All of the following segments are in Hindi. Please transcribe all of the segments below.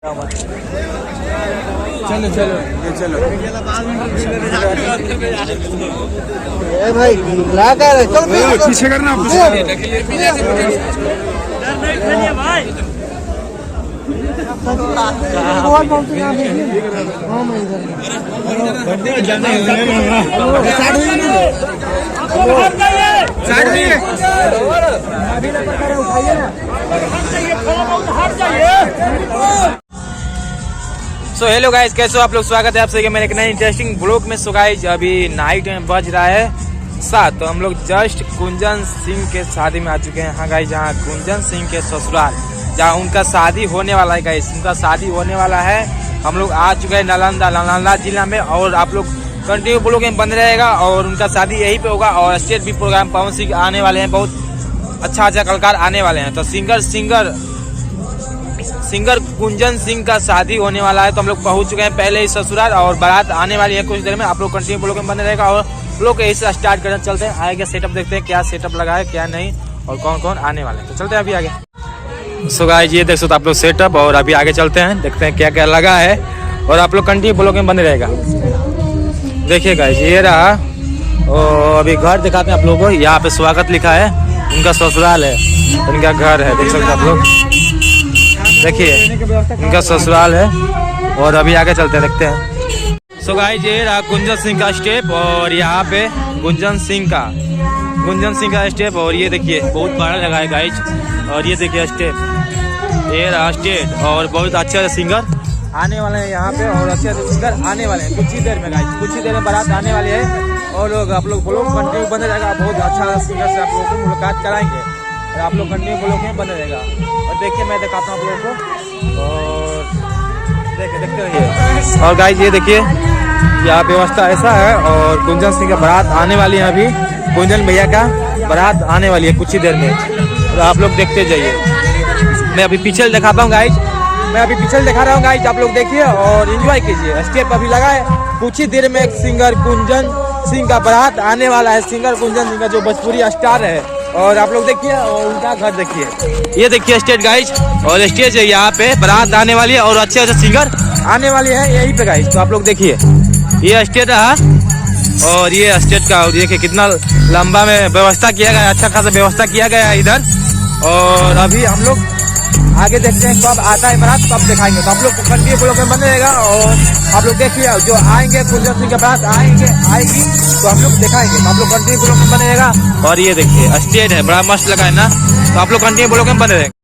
चलो चलो ये चलो भाई ला कर चल पीछे करना भाई सो हेलो गाइस, कैसे हो आप लोग। स्वागत है आप सभी के मेरे एक नए इंटरेस्टिंग ब्लॉग में। सो गाइस अभी नाइट में बज रहा है 7, तो हम लोग जस्ट कुंजन सिंह के शादी में आ चुके हैं। हाँ गाइस, जहाँ कुंजन सिंह के ससुराल, जहाँ उनका शादी होने वाला है गाइस, उनका शादी होने वाला है। हम लोग आ चुके हैं नालंदा जिला में, और आप लोग कंटिन्यू ब्लॉग में बंद रहेगा। और उनका शादी यहीं पे होगा, और स्टेज भी प्रोग्राम पवन सिंह आने वाले हैं, बहुत अच्छा कलाकार आने वाले हैं। तो सिंगर कुंजन सिंह का शादी होने वाला है, तो हम लोग पहुंच चुके हैं पहले ही ससुराल, और बारात आने वाली है कुछ देर में। आप लोग कंटिन्यू ब्लॉग में बने रहेगा, और लोग यही से स्टार्ट करना चलते हैं। आगे सेटअप देखते हैं, क्या सेटअप लगा है क्या नहीं, और कौन कौन आने वाले हैं। तो चलते हैं अभी आगे। सो गाइस ये देख सकते आप लोग सेटअप, और अभी आगे चलते हैं, देखते हैं क्या क्या लगा है, और आप लोग कंटिन्यू ब्लॉग में बने रहेगा। देखिए गाइस ये रहा, और अभी घर दिखाते हैं आप लोगों को। यहाँ पे स्वागत लिखा है, उनका ससुराल है, उनका घर है, देख सकते आप लोग। देखिए इनका ससुराल है, और अभी आगे चलते हैं, देखते हैं। सो गाइस ये रहा कुंजन सिंह का स्टेप, और यहाँ पे कुंजन सिंह का स्टेप, और ये देखिए बहुत बड़ा लगा है गाइस। और ये देखिए स्टेप, ये रहा स्टेज, और बहुत अच्छे सिंगर आने वाले हैं यहाँ पे, और अच्छे सिंगर आने वाले हैं कुछ ही देर में गाइस। कुछ ही देर में बारात आने वाली है, और लोग आप लोग ब्लॉग कंटिन्यू बने रहेगा। बहुत अच्छा सिंगर से आप लोगों को मुलाकात कराएंगे, और आप लोग कंटिन्यू ब्लॉग में बने रहेगा। और देखिए मैं दिखाता हूँ आप लोगों को, और देखते रहिए। और गाइस ये देखिए यहाँ व्यवस्था ऐसा है, और कुंजन सिंह का बारात आने वाली है। अभी कुंजन भैया का बारात आने वाली है कुछ ही देर में, तो आप लोग देखते जाइए। मैं अभी पीछे दिखाता हूँ गाइस, दिखा रहा हूँ गाइस, आप लोग देखिए और एंजॉय कीजिए। स्टेप अभी लगा है, कुछ ही देर में एक सिंगर कुंजन सिंह का बारात आने वाला है। सिंगर कुंजन सिंह का जो भोजपुरी स्टार है, और आप लोग देखिए, और उनका घर देखिए। ये देखिए स्टेज गाइस, और स्टेज है यहाँ पे, बारात आने वाली है, और अच्छे सिंगर आने वाली है यहीं पे गाइस। तो आप लोग देखिए ये स्टेज रहा, और ये स्टेज का देखिए कितना लंबा में व्यवस्था किया गया है, अच्छा खासा व्यवस्था किया गया है इधर। और अभी हम लोग आगे देखते हैं कब आता है बारात, तब दिखाएंगे। तो आप लोग कंटिन्यू ब्लॉग में बने रहेगा, और आप लोग देखिए जो आएंगे कुंजन सिंह के बारात आएगी, तो हम लोग दिखाएंगे। तो आप लोग कंटिन्यू ब्लॉग में बने रहेगा। और ये देखिए स्टेज है, बड़ा मस्त लगा है ना, तो आप लोग कंटिन्यू ब्लॉग में बने रहेंगे।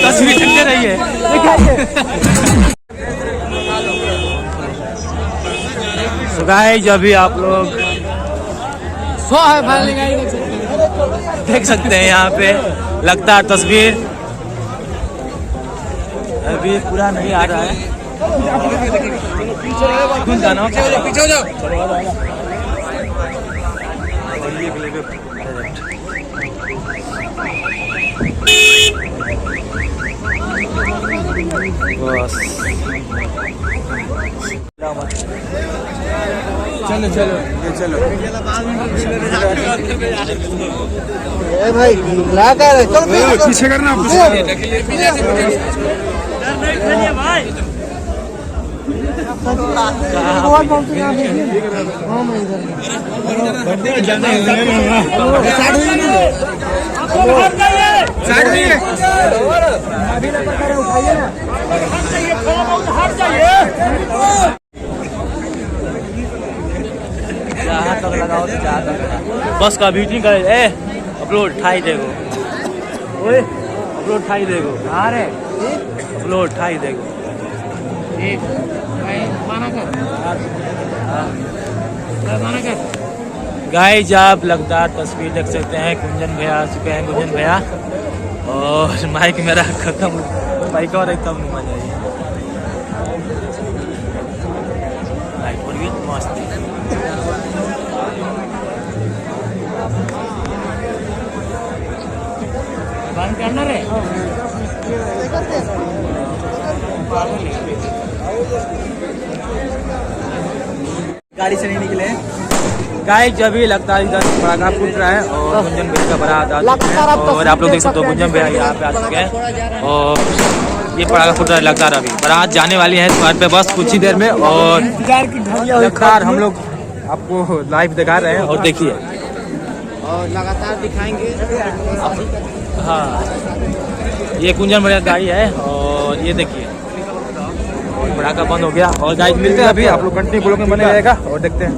तस्वीर खींचते रहिए। तो गाइस अभी आप लोग देख सकते हैं, यहाँ पे लगता है तस्वीर अभी पूरा नहीं आ रहा है। जाना पीछे हो जाओ। बस चलो चलो ये चलो भाई ला कर चल पीछे करना बस का बीटिंग करे ए अपलोड ठाई देगो, ओए अपलोड ठाई देगो, अरे अपलोड ठाई देगो। गाइस आप लगातार तस्वीर देख सकते हैं। कुंजन भैया आ चुके हैं, कुंजन भैया, और माइक मेरा खत्म, माइक और एकदम घुमा जाइए। लाइट और भी मस्त है। बंद करना रे। गाड़ी से नहीं निकले। गाइस जब भी लगता है इधर पटाखा फूट रहा है और गुंजन भैया का बारात आ चुके हैं, और आप लोग देख सकते हो गुंजन भैया यहाँ पे आ चुके हैं और ये पटाखा फूट रहा है लगातार। अभी बारात जाने वाली है द्वार पे बस कुछ ही देर में, और लगातार हम लोग आपको लाइव दिखा रहे हैं और देखिए और लगातार दिखाएंगे। हाँ ये कुंजन भैया गाड़ी है और ये देखिए पटाखा बंद हो गया। और गाइस मिलते हैं अभी, आप लोग कंटिन्यू ब्लॉग में बने रहेगा और देखते हैं।